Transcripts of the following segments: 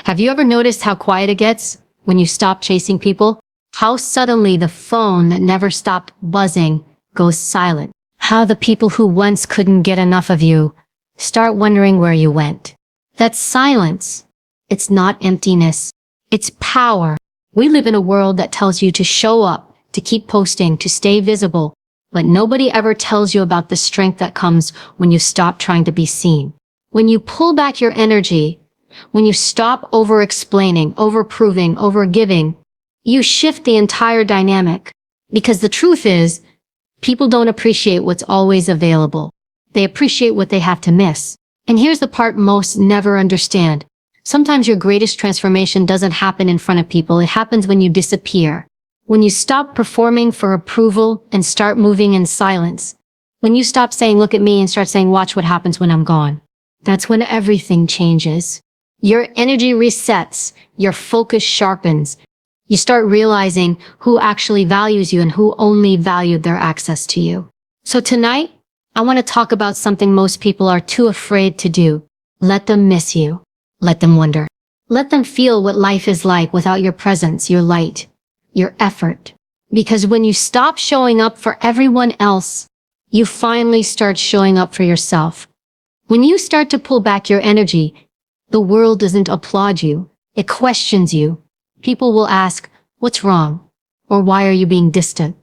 Have you ever noticed how quiet it gets when you stop chasing people? How suddenly the phone that never stopped buzzing goes silent? How the people who once couldn't get enough of you start wondering where you went? That's silence. It's not emptiness. It's power. We live in a world that tells you to show up, to keep posting, to stay visible, but nobody ever tells you about the strength that comes when you stop trying to be seen. When you pull back your energy, when you stop over-explaining, over-proving, over-giving, you shift the entire dynamic. Because the truth is, people don't appreciate what's always available. They appreciate what they have to miss. And here's the part most never understand. Sometimes your greatest transformation doesn't happen in front of people. It happens when you disappear. When you stop performing for approval and start moving in silence. When you stop saying, look at me, and start saying, watch what happens when I'm gone. That's when everything changes. Your energy resets. Your focus sharpens. You start realizing who actually values you and who only valued their access to you. So tonight, I want to talk about something most people are too afraid to do. Let them miss you. Let them wonder. Let them feel what life is like without your presence, your light, your effort. Because when you stop showing up for everyone else, you finally start showing up for yourself. When you start to pull back your energy, the world doesn't applaud you. It questions you. People will ask, what's wrong? Or why are you being distant?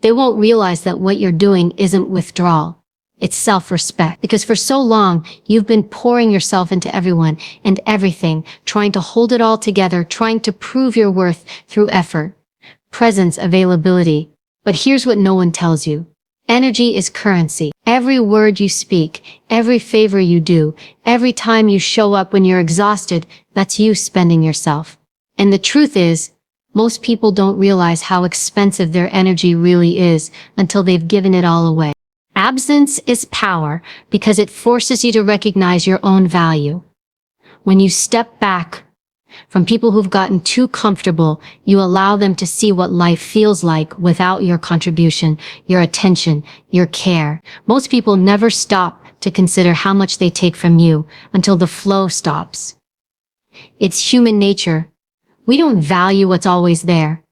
They won't realize that what you're doing isn't withdrawal. It's self-respect. Because for so long, you've been pouring yourself into everyone and everything, trying to hold it all together, trying to prove your worth through effort, presence, availability. But here's what no one tells you. Energy is currency. Every word you speak, every favor you do, every time you show up when you're exhausted, that's you spending yourself. And the truth is, most people don't realize how expensive their energy really is until they've given it all away. Absence is power because it forces you to recognize your own value. When you step back from people who've gotten too comfortable, you allow them to see what life feels like without your contribution, your attention, your care. Most people never stop to consider how much they take from you until the flow stops. It's human nature. We don't value what's always there.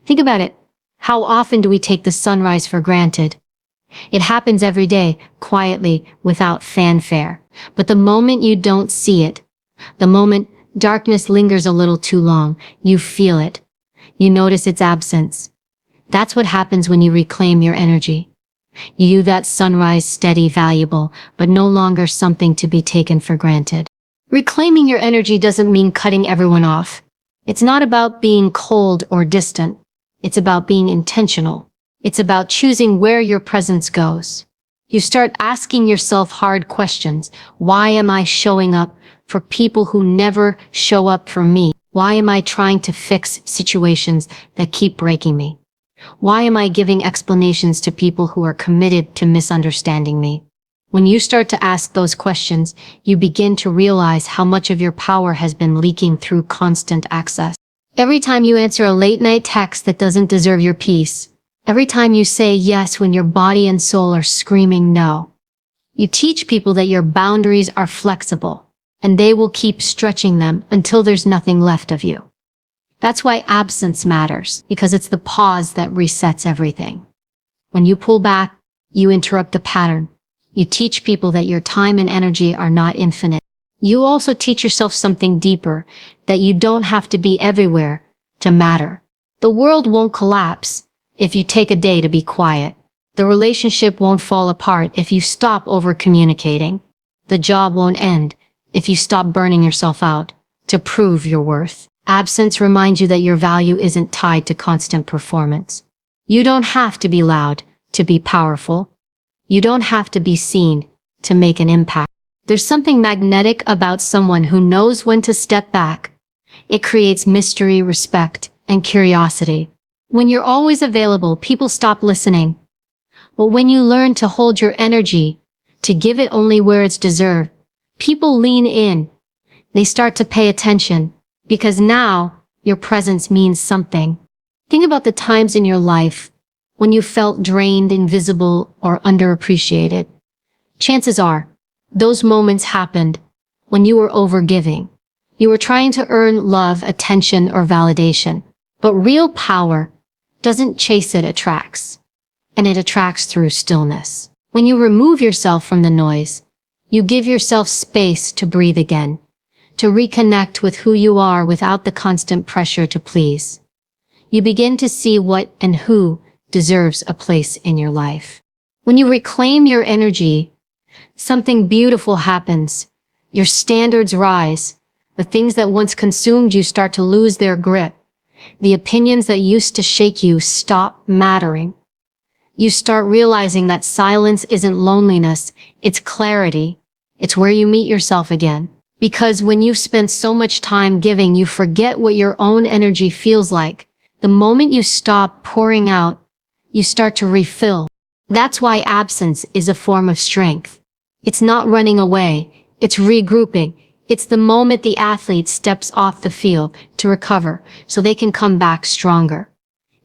Think about it. How often do we take the sunrise for granted? It happens every day, quietly, without fanfare. But the moment you don't see it, the moment darkness lingers a little too long, you feel it. You notice its absence. That's what happens when you reclaim your energy. You view that sunrise steady, valuable, but no longer something to be taken for granted. Reclaiming your energy doesn't mean cutting everyone off. It's not about being cold or distant. It's about being intentional. It's about choosing where your presence goes. You start asking yourself hard questions. Why am I showing up for people who never show up for me? Why am I trying to fix situations that keep breaking me? Why am I giving explanations to people who are committed to misunderstanding me? When you start to ask those questions, you begin to realize how much of your power has been leaking through constant access. Every time you answer a late-night text that doesn't deserve your peace, every time you say yes when your body and soul are screaming no, you teach people that your boundaries are flexible, and they will keep stretching them until there's nothing left of you. That's why absence matters, because it's the pause that resets everything. When you pull back, you interrupt the pattern. You teach people that your time and energy are not infinite. You also teach yourself something deeper, that you don't have to be everywhere to matter. The world won't collapse if you take a day to be quiet. The relationship won't fall apart if you stop over-communicating. The job won't end if you stop burning yourself out to prove your worth. Absence reminds you that your value isn't tied to constant performance. You don't have to be loud to be powerful. You don't have to be seen to make an impact. There's something magnetic about someone who knows when to step back. It creates mystery, respect, and curiosity. When you're always available, people stop listening. But when you learn to hold your energy, to give it only where it's deserved, people lean in. They start to pay attention, because now your presence means something. Think about the times in your life when you felt drained, invisible, or underappreciated. Chances are, those moments happened when you were overgiving, You were trying to earn love, attention, or validation. But real power doesn't chase, it attracts. And it attracts through stillness. When you remove yourself from the noise, you give yourself space to breathe again, to reconnect with who you are without the constant pressure to please. You begin to see what and who deserves a place in your life. When you reclaim your energy, something beautiful happens. Your standards rise. The things that once consumed you start to lose their grip. The opinions that used to shake you stop mattering. You start realizing that silence isn't loneliness, it's clarity. It's where you meet yourself again. Because when you've spent so much time giving, you forget what your own energy feels like. The moment you stop pouring out, you start to refill. That's why absence is a form of strength. It's not running away, it's regrouping. It's the moment the athlete steps off the field to recover so they can come back stronger.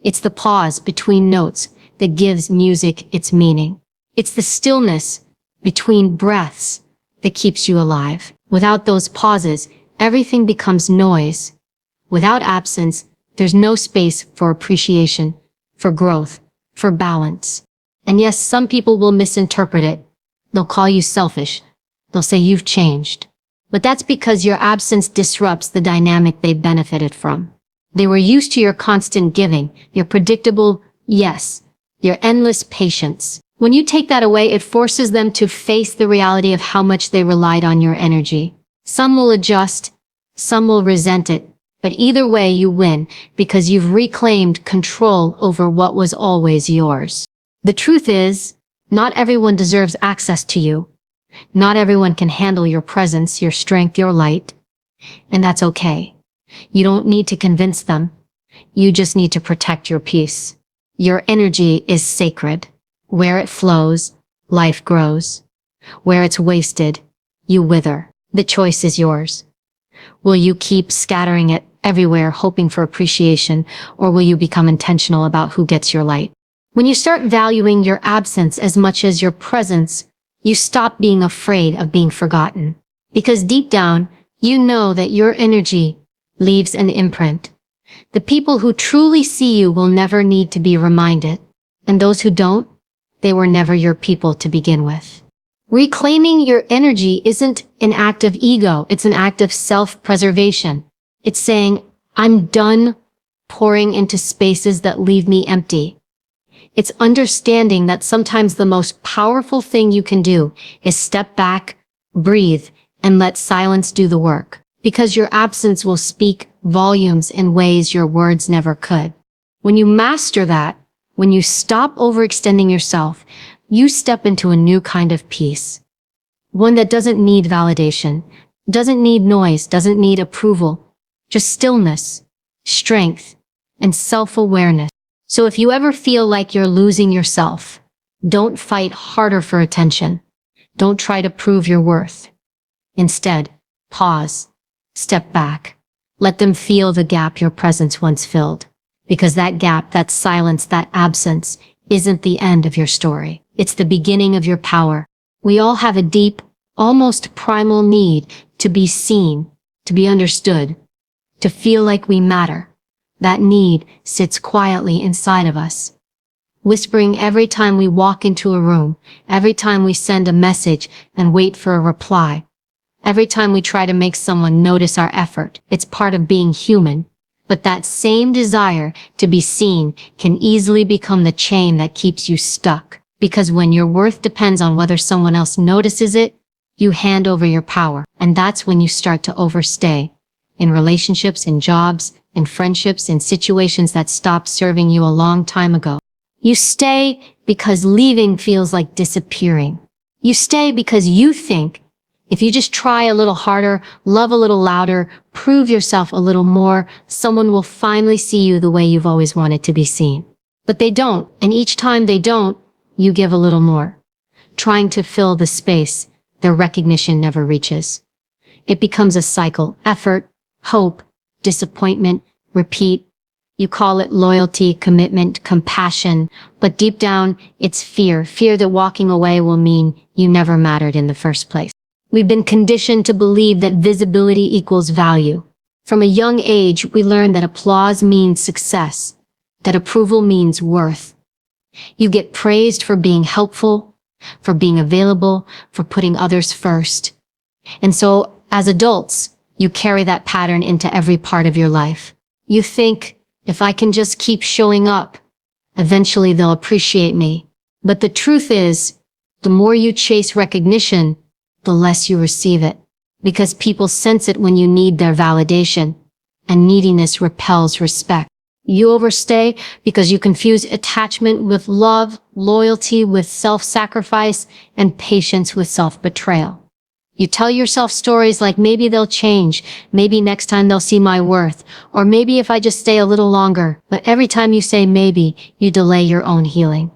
It's the pause between notes that gives music its meaning. It's the stillness between breaths that keeps you alive. Without those pauses, everything becomes noise. Without absence, there's no space for appreciation, for growth, for balance. And yes, some people will misinterpret it. They'll call you selfish. They'll say you've changed. But that's because your absence disrupts the dynamic they benefited from. They were used to your constant giving, your predictable yes, your endless patience. When you take that away, it forces them to face the reality of how much they relied on your energy. Some will adjust, some will resent it, but either way you win because you've reclaimed control over what was always yours. The truth is, not everyone deserves access to you. Not everyone can handle your presence, your strength, your light. And that's okay. You don't need to convince them. You just need to protect your peace. Your energy is sacred. Where it flows, life grows. Where it's wasted, you wither. The choice is yours. Will you keep scattering it everywhere, hoping for appreciation, or will you become intentional about who gets your light? When you start valuing your absence as much as your presence, you stop being afraid of being forgotten. Because deep down, you know that your energy leaves an imprint. The people who truly see you will never need to be reminded. And those who don't, they were never your people to begin with. Reclaiming your energy isn't an act of ego, it's an act of self-preservation. It's saying, I'm done pouring into spaces that leave me empty. It's understanding that sometimes the most powerful thing you can do is step back, breathe, and let silence do the work. Because your absence will speak volumes in ways your words never could. When you master that, when you stop overextending yourself, you step into a new kind of peace. One that doesn't need validation, doesn't need noise, doesn't need approval, just stillness, strength, and self-awareness. So if you ever feel like you're losing yourself, don't fight harder for attention. Don't try to prove your worth. Instead, pause, step back, let them feel the gap your presence once filled. Because that gap, that silence, that absence isn't the end of your story. It's the beginning of your power. We all have a deep, almost primal need to be seen, to be understood, to feel like we matter. That need sits quietly inside of us, whispering every time we walk into a room, every time we send a message and wait for a reply, every time we try to make someone notice our effort. It's part of being human. But that same desire to be seen can easily become the chain that keeps you stuck. Because when your worth depends on whether someone else notices it, you hand over your power. And that's when you start to overstay. In relationships, in jobs, in friendships, in situations that stopped serving you a long time ago. You stay because leaving feels like disappearing. You stay because you think if you just try a little harder, love a little louder, prove yourself a little more, someone will finally see you the way you've always wanted to be seen. But they don't, and each time they don't, you give a little more, trying to fill the space their recognition never reaches. It becomes a cycle: effort, hope, disappointment, repeat. You call it loyalty, commitment, compassion, but deep down, it's fear. Fear that walking away will mean you never mattered in the first place. We've been conditioned to believe that visibility equals value. From a young age, we learn that applause means success, that approval means worth. You get praised for being helpful, for being available, for putting others first. And so, as adults, you carry that pattern into every part of your life. You think, if I can just keep showing up, eventually they'll appreciate me. But the truth is, the more you chase recognition, the less you receive it. Because people sense it when you need their validation, and neediness repels respect. You overstay because you confuse attachment with love, loyalty with self-sacrifice, and patience with self-betrayal. You tell yourself stories like maybe they'll change, maybe next time they'll see my worth, or maybe if I just stay a little longer. But every time you say maybe, you delay your own healing.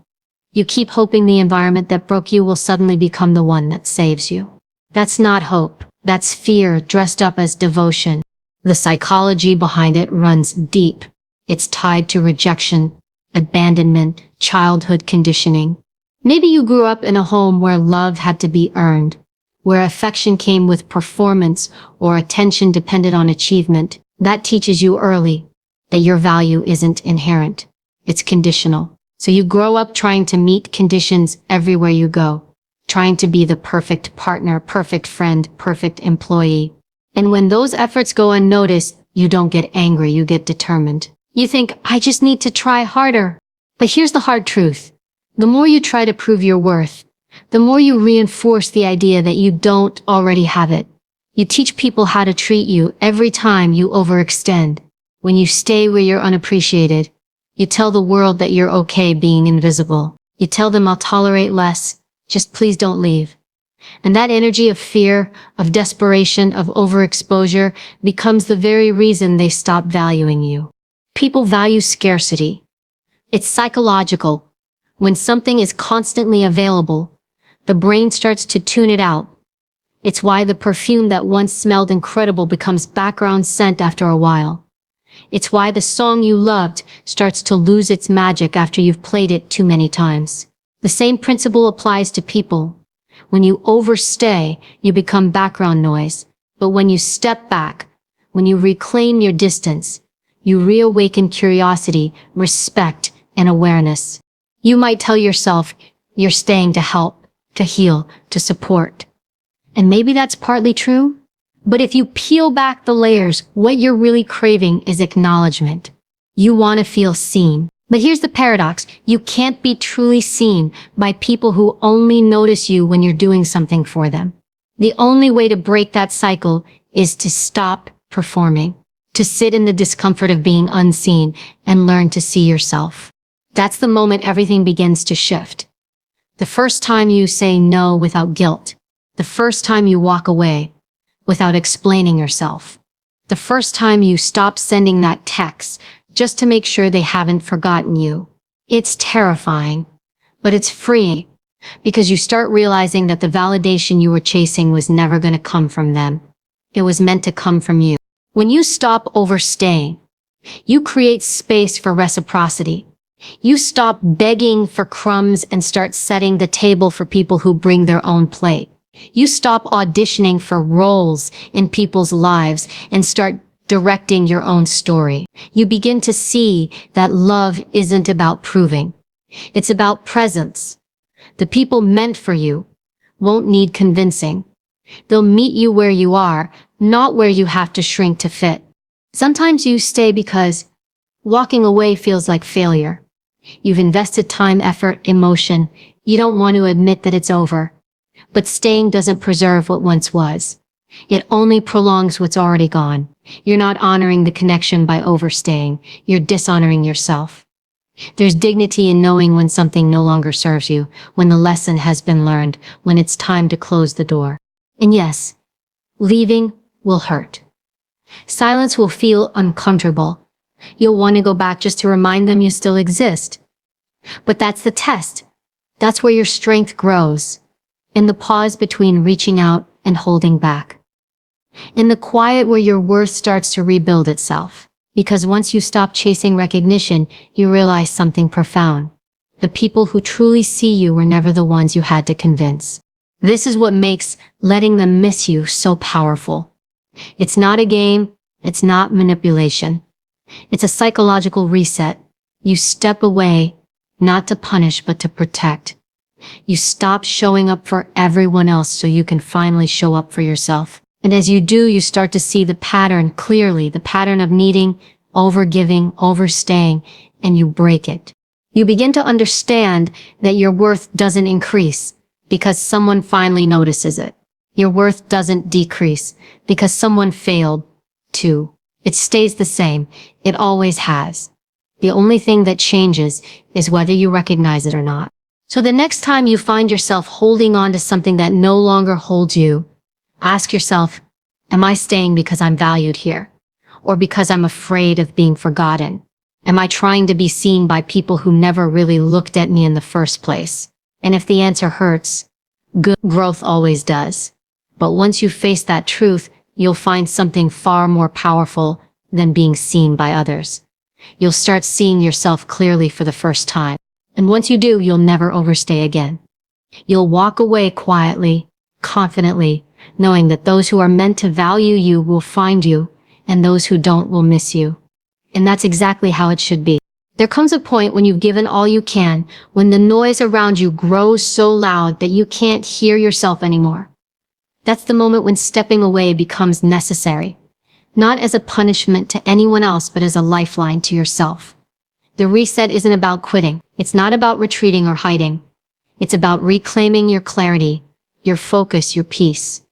You keep hoping the environment that broke you will suddenly become the one that saves you. That's not hope. That's fear dressed up as devotion. The psychology behind it runs deep. It's tied to rejection, abandonment, childhood conditioning. Maybe you grew up in a home where love had to be earned, where affection came with performance or attention depended on achievement. That teaches you early that your value isn't inherent. It's conditional. So you grow up trying to meet conditions everywhere you go, trying to be the perfect partner, perfect friend, perfect employee. And when those efforts go unnoticed, you don't get angry, you get determined. You think, I just need to try harder. But here's the hard truth. The more you try to prove your worth, the more you reinforce the idea that you don't already have it. You teach people how to treat you every time you overextend. When you stay where you're unappreciated, you tell the world that you're okay being invisible. You tell them I'll tolerate less, just please don't leave. And that energy of fear, of desperation, of overexposure becomes the very reason they stop valuing you. People value scarcity. It's psychological. When something is constantly available, the brain starts to tune it out. It's why the perfume that once smelled incredible becomes background scent after a while. It's why the song you loved starts to lose its magic after you've played it too many times. The same principle applies to people. When you overstay, you become background noise. But when you step back, when you reclaim your distance, you reawaken curiosity, respect, and awareness. You might tell yourself you're staying to help, to heal, to support. And maybe that's partly true. But if you peel back the layers, what you're really craving is acknowledgement. You want to feel seen. But here's the paradox. You can't be truly seen by people who only notice you when you're doing something for them. The only way to break that cycle is to stop performing, to sit in the discomfort of being unseen and learn to see yourself. That's the moment everything begins to shift. The first time you say no without guilt. The first time you walk away without explaining yourself. The first time you stop sending that text just to make sure they haven't forgotten you. It's terrifying, but it's freeing because you start realizing that the validation you were chasing was never going to come from them. It was meant to come from you. When you stop overstaying, you create space for reciprocity. You stop begging for crumbs and start setting the table for people who bring their own plate. You stop auditioning for roles in people's lives and start directing your own story. You begin to see that love isn't about proving. It's about presence. The people meant for you won't need convincing. They'll meet you where you are, not where you have to shrink to fit. Sometimes you stay because walking away feels like failure. You've invested time, effort, emotion. You don't want to admit that it's over. But staying doesn't preserve what once was. It only prolongs what's already gone. You're not honoring the connection by overstaying. You're dishonoring yourself. There's dignity in knowing when something no longer serves you, when the lesson has been learned, when it's time to close the door. And yes, leaving will hurt. Silence will feel uncomfortable. You'll want to go back just to remind them you still exist. But that's the test. That's where your strength grows. In the pause between reaching out and holding back. In the quiet where your worth starts to rebuild itself. Because once you stop chasing recognition, you realize something profound. The people who truly see you were never the ones you had to convince. This is what makes letting them miss you so powerful. It's not a game. It's not manipulation. It's a psychological reset. You step away, not to punish, but to protect. You stop showing up for everyone else so you can finally show up for yourself. And as you do, you start to see the pattern clearly, the pattern of needing, overgiving, overstaying, and you break it. You begin to understand that your worth doesn't increase because someone finally notices it. Your worth doesn't decrease because someone failed to. It stays the same. It always has. The only thing that changes is whether you recognize it or not. So the next time you find yourself holding on to something that no longer holds you, ask yourself, am I staying because I'm valued here? Or because I'm afraid of being forgotten? Am I trying to be seen by people who never really looked at me in the first place? And if the answer hurts, good growth always does. But once you face that truth, you'll find something far more powerful than being seen by others. You'll start seeing yourself clearly for the first time. And once you do, you'll never overstay again. You'll walk away quietly, confidently, knowing that those who are meant to value you will find you, and those who don't will miss you. And that's exactly how it should be. There comes a point when you've given all you can, when the noise around you grows so loud that you can't hear yourself anymore. That's the moment when stepping away becomes necessary, not as a punishment to anyone else, but as a lifeline to yourself. The reset isn't about quitting. It's not about retreating or hiding. It's about reclaiming your clarity, your focus, your peace.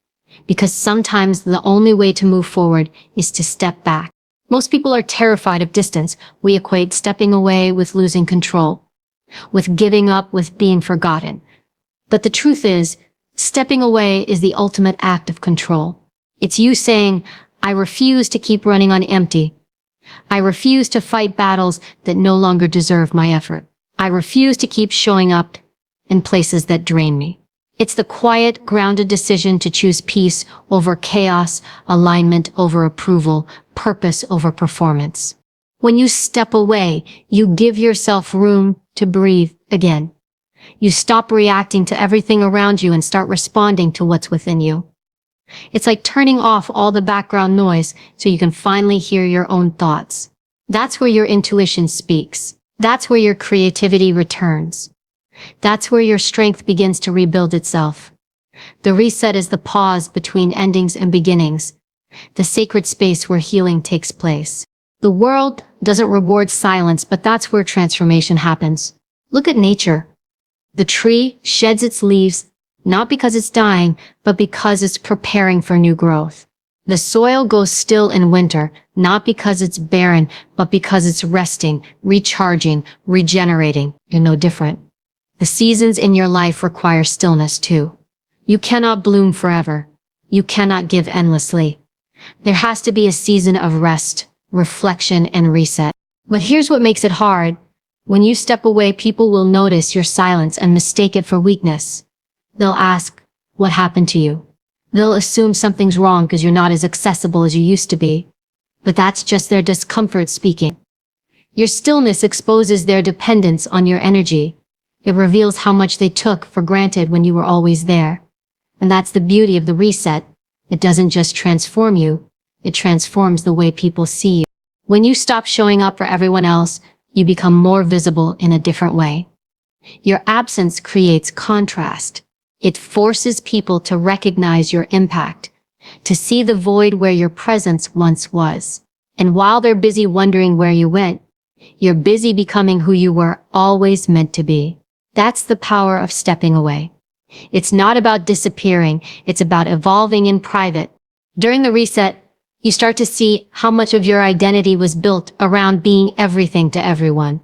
Because sometimes the only way to move forward is to step back. Most people are terrified of distance. We equate stepping away with losing control, with giving up, with being forgotten. But the truth is, stepping away is the ultimate act of control. It's you saying, I refuse to keep running on empty. I refuse to fight battles that no longer deserve my effort. I refuse to keep showing up in places that drain me. It's the quiet, grounded decision to choose peace over chaos, alignment over approval, purpose over performance. When you step away, you give yourself room to breathe again. You stop reacting to everything around you and start responding to what's within you. It's like turning off all the background noise so you can finally hear your own thoughts. That's where your intuition speaks. That's where your creativity returns. That's where your strength begins to rebuild itself. The reset is the pause between endings and beginnings, the sacred space where healing takes place. The world doesn't reward silence, but that's where transformation happens. Look at nature. The tree sheds its leaves, not because it's dying, but because it's preparing for new growth. The soil goes still in winter, not because it's barren, but because it's resting, recharging, regenerating. You're no different. The seasons in your life require stillness too. You cannot bloom forever. You cannot give endlessly. There has to be a season of rest, reflection, and reset. But here's what makes it hard. When you step away, people will notice your silence and mistake it for weakness. They'll ask, what happened to you? They'll assume something's wrong because you're not as accessible as you used to be. But that's just their discomfort speaking. Your stillness exposes their dependence on your energy. It reveals how much they took for granted when you were always there. And that's the beauty of the reset. It doesn't just transform you, it transforms the way people see you. When you stop showing up for everyone else, you become more visible in a different way. Your absence creates contrast. It forces people to recognize your impact, to see the void where your presence once was. And while they're busy wondering where you went, you're busy becoming who you were always meant to be. That's the power of stepping away. It's not about disappearing, it's about evolving in private. During the reset, you start to see how much of your identity was built around being everything to everyone.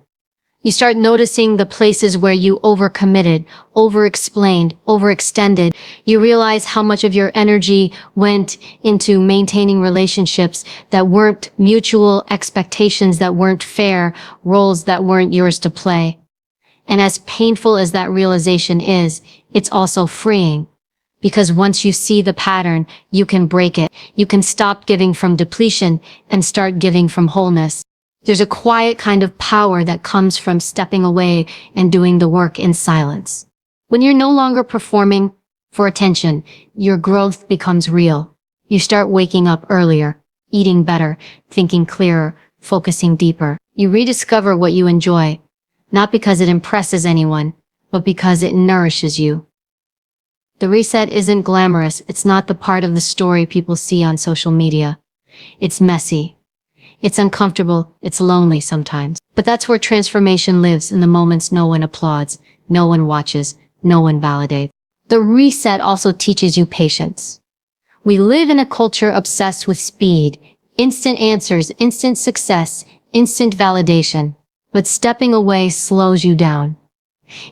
You start noticing the places where you overcommitted, overexplained, overextended. You realize how much of your energy went into maintaining relationships that weren't mutual, expectations that weren't fair, roles that weren't yours to play. And as painful as that realization is, it's also freeing. Because once you see the pattern, you can break it. You can stop giving from depletion and start giving from wholeness. There's a quiet kind of power that comes from stepping away and doing the work in silence. When you're no longer performing for attention, your growth becomes real. You start waking up earlier, eating better, thinking clearer, focusing deeper. You rediscover what you enjoy, not because it impresses anyone, but because it nourishes you. The reset isn't glamorous. It's not the part of the story people see on social media. It's messy. It's uncomfortable. It's lonely sometimes. But that's where transformation lives, in the moments no one applauds, no one watches, no one validates. The reset also teaches you patience. We live in a culture obsessed with speed, instant answers, instant success, instant validation. But stepping away slows you down.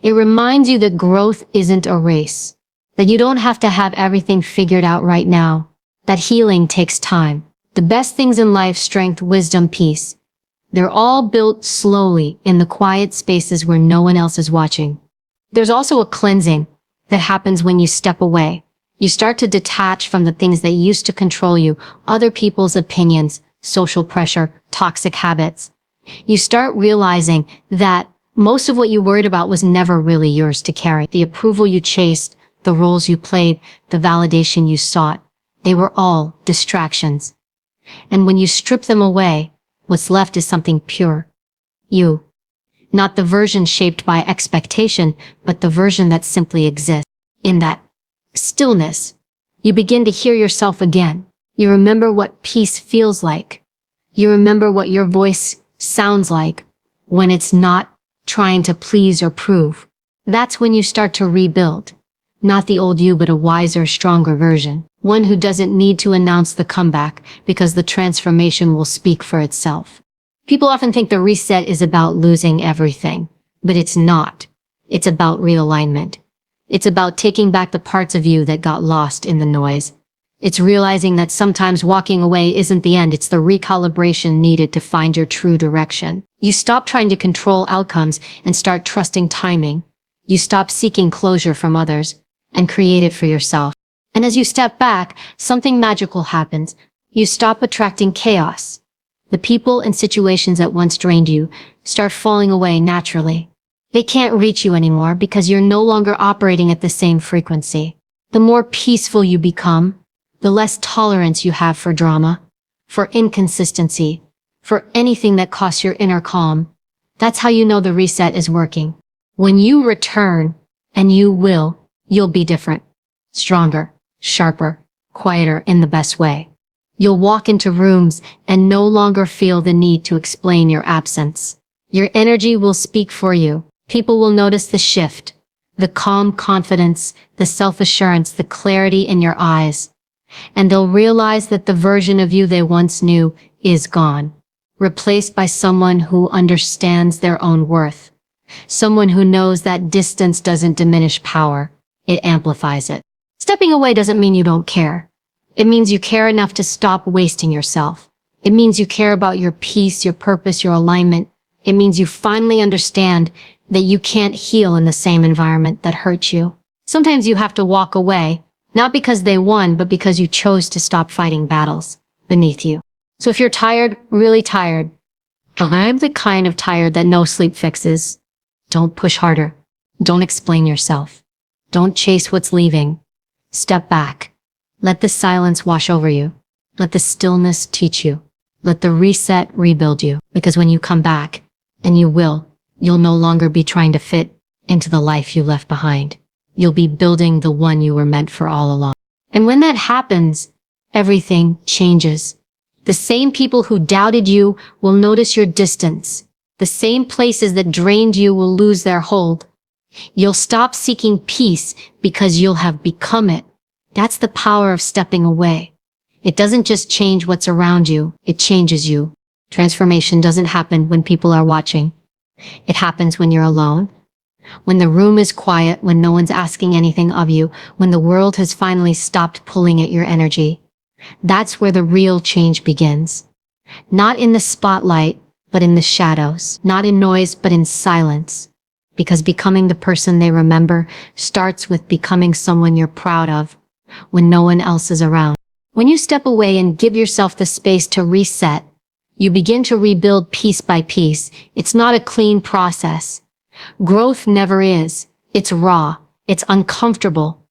It reminds you that growth isn't a race, that you don't have to have everything figured out right now, that healing takes time. The best things in life, strength, wisdom, peace, they're all built slowly in the quiet spaces where no one else is watching. There's also a cleansing that happens when you step away. You start to detach from the things that used to control you, other people's opinions, social pressure, toxic habits. You start realizing that most of what you worried about was never really yours to carry. The approval you chased, the roles you played, the validation you sought, they were all distractions. And when you strip them away, what's left is something pure. You. Not the version shaped by expectation, but the version that simply exists. In that stillness, you begin to hear yourself again. You remember what peace feels like. You remember what your voice sounds like when it's not trying to please or prove. That's when you start to rebuild. Not the old you, but a wiser, stronger version. One who doesn't need to announce the comeback because the transformation will speak for itself. People often think the reset is about losing everything, but it's not. It's about realignment. It's about taking back the parts of you that got lost in the noise. It's realizing that sometimes walking away isn't the end, it's the recalibration needed to find your true direction. You stop trying to control outcomes and start trusting timing. You stop seeking closure from others and create it for yourself. And as you step back, something magical happens. You stop attracting chaos. The people and situations that once drained you start falling away naturally. They can't reach you anymore because you're no longer operating at the same frequency. The more peaceful you become, the less tolerance you have for drama, for inconsistency, for anything that costs your inner calm. That's how you know the reset is working. When you return, and you will, you'll be different. Stronger, sharper, quieter in the best way. You'll walk into rooms and no longer feel the need to explain your absence. Your energy will speak for you. People will notice the shift, the calm confidence, the self-assurance, the clarity in your eyes. And they'll realize that the version of you they once knew is gone, replaced by someone who understands their own worth. Someone who knows that distance doesn't diminish power, it amplifies it. Stepping away doesn't mean you don't care. It means you care enough to stop wasting yourself. It means you care about your peace, your purpose, your alignment. It means you finally understand that you can't heal in the same environment that hurt you. Sometimes you have to walk away, not because they won, but because you chose to stop fighting battles beneath you. So if you're tired, really tired, I'm the kind of tired that no sleep fixes. Don't push harder. Don't explain yourself. Don't chase what's leaving. Step back. Let the silence wash over you. Let the stillness teach you. Let the reset rebuild you. Because when you come back, and you will, you'll no longer be trying to fit into the life you left behind. You'll be building the one you were meant for all along. And when that happens, everything changes. The same people who doubted you will notice your distance. The same places that drained you will lose their hold. You'll stop seeking peace because you'll have become it. That's the power of stepping away. It doesn't just change what's around you, it changes you. Transformation doesn't happen when people are watching. It happens when you're alone. When the room is quiet, when no one's asking anything of you, when the world has finally stopped pulling at your energy. That's where the real change begins. Not in the spotlight, but in the shadows. Not in noise, but in silence. Because becoming the person they remember starts with becoming someone you're proud of when no one else is around. When you step away and give yourself the space to reset, you begin to rebuild piece by piece. It's not a clean process. Growth never is. It's raw. It's uncomfortable.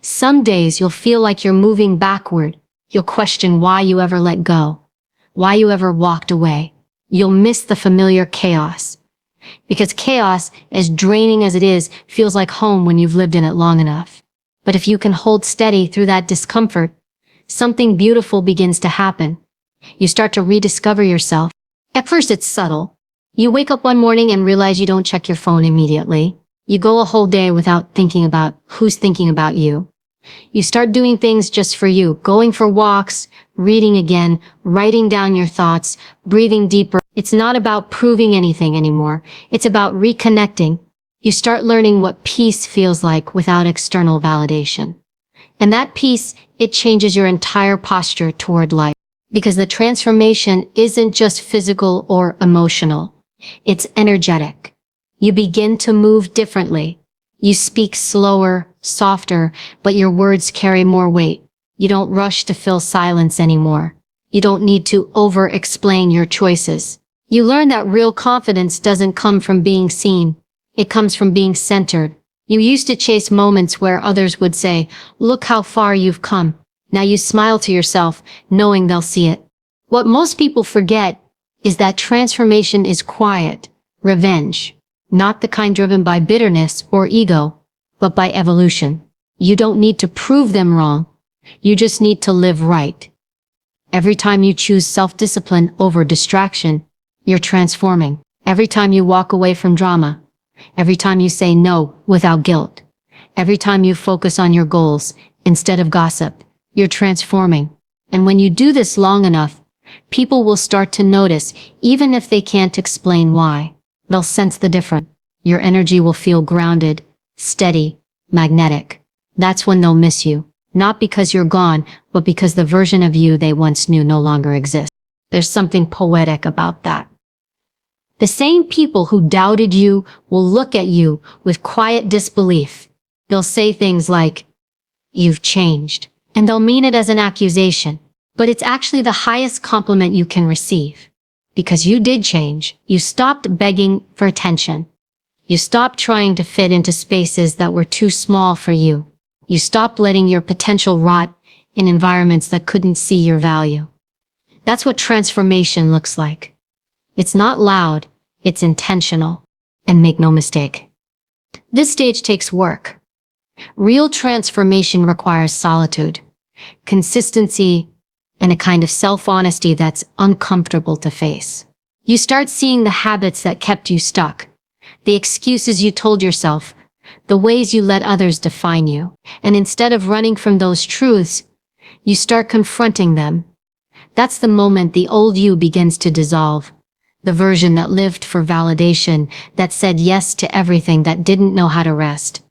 Some days you'll feel like you're moving backward. You'll question why you ever let go, why you ever walked away. You'll miss the familiar chaos. Because chaos, as draining as it is, feels like home when you've lived in it long enough. But if you can hold steady through that discomfort, something beautiful begins to happen. You start to rediscover yourself. At first it's subtle. You wake up one morning and realize you don't check your phone immediately. You go a whole day without thinking about who's thinking about you. You start doing things just for you, going for walks, reading again, writing down your thoughts, breathing deeper. It's not about proving anything anymore. It's about reconnecting. You start learning what peace feels like without external validation. And that peace, it changes your entire posture toward life. Because the transformation isn't just physical or emotional. It's energetic. You begin to move differently. You speak slower, softer, but your words carry more weight. You don't rush to fill silence anymore. You don't need to over-explain your choices. You learn that real confidence doesn't come from being seen. It comes from being centered. You used to chase moments where others would say, "Look how far you've come." Now you smile to yourself, knowing they'll see it. What most people forget is that transformation is quiet, revenge. Not the kind driven by bitterness or ego, but by evolution. You don't need to prove them wrong. You just need to live right. Every time you choose self-discipline over distraction, you're transforming. Every time you walk away from drama, every time you say no without guilt, every time you focus on your goals instead of gossip, you're transforming. And when you do this long enough, people will start to notice, even if they can't explain why. They'll sense the difference. Your energy will feel grounded, steady, magnetic. That's when they'll miss you. Not because you're gone, but because the version of you they once knew no longer exists. There's something poetic about that. The same people who doubted you will look at you with quiet disbelief. They'll say things like, "You've changed." And they'll mean it as an accusation. But it's actually the highest compliment you can receive. Because you did change. You stopped begging for attention. You stopped trying to fit into spaces that were too small for you. You stopped letting your potential rot in environments that couldn't see your value. That's what transformation looks like. It's not loud, it's intentional. And make no mistake, this stage takes work. Real transformation requires solitude, consistency, and a kind of self-honesty that's uncomfortable to face. You start seeing the habits that kept you stuck, the excuses you told yourself, the ways you let others define you. And instead of running from those truths, you start confronting them. That's the moment the old you begins to dissolve. The version that lived for validation, that said yes to everything, that didn't know how to rest.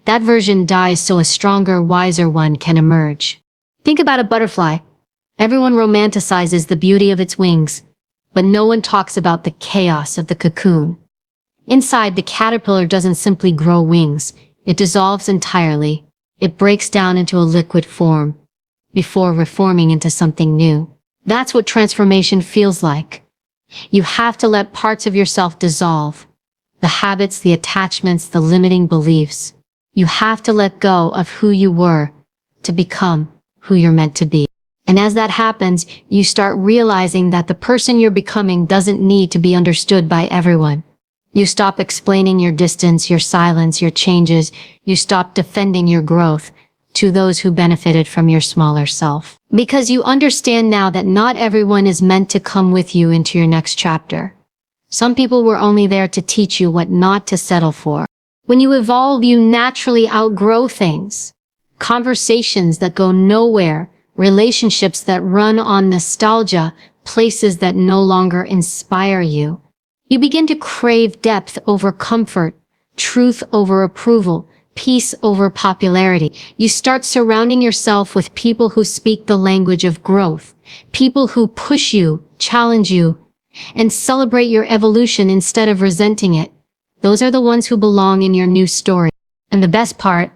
That version dies so a stronger, wiser one can emerge. Think about a butterfly. Everyone romanticizes the beauty of its wings, but no one talks about the chaos of the cocoon. Inside, the caterpillar doesn't simply grow wings. It dissolves entirely. It breaks down into a liquid form before reforming into something new. That's what transformation feels like. You have to let parts of yourself dissolve. The habits, the attachments, the limiting beliefs. You have to let go of who you were to become who you're meant to be. And as that happens, you start realizing that the person you're becoming doesn't need to be understood by everyone. You stop explaining your distance, your silence, your changes. You stop defending your growth to those who benefited from your smaller self. Because you understand now that not everyone is meant to come with you into your next chapter. Some people were only there to teach you what not to settle for. When you evolve, you naturally outgrow things. Conversations that go nowhere, relationships that run on nostalgia, places that no longer inspire you. You begin to crave depth over comfort, truth over approval, peace over popularity. You start surrounding yourself with people who speak the language of growth, people who push you, challenge you, and celebrate your evolution instead of resenting it. Those are the ones who belong in your new story. And the best part,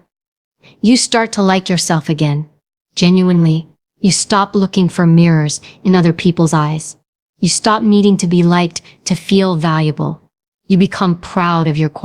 you start to like yourself again. Genuinely. You stop looking for mirrors in other people's eyes. You stop needing to be liked to feel valuable. You become proud of your quality.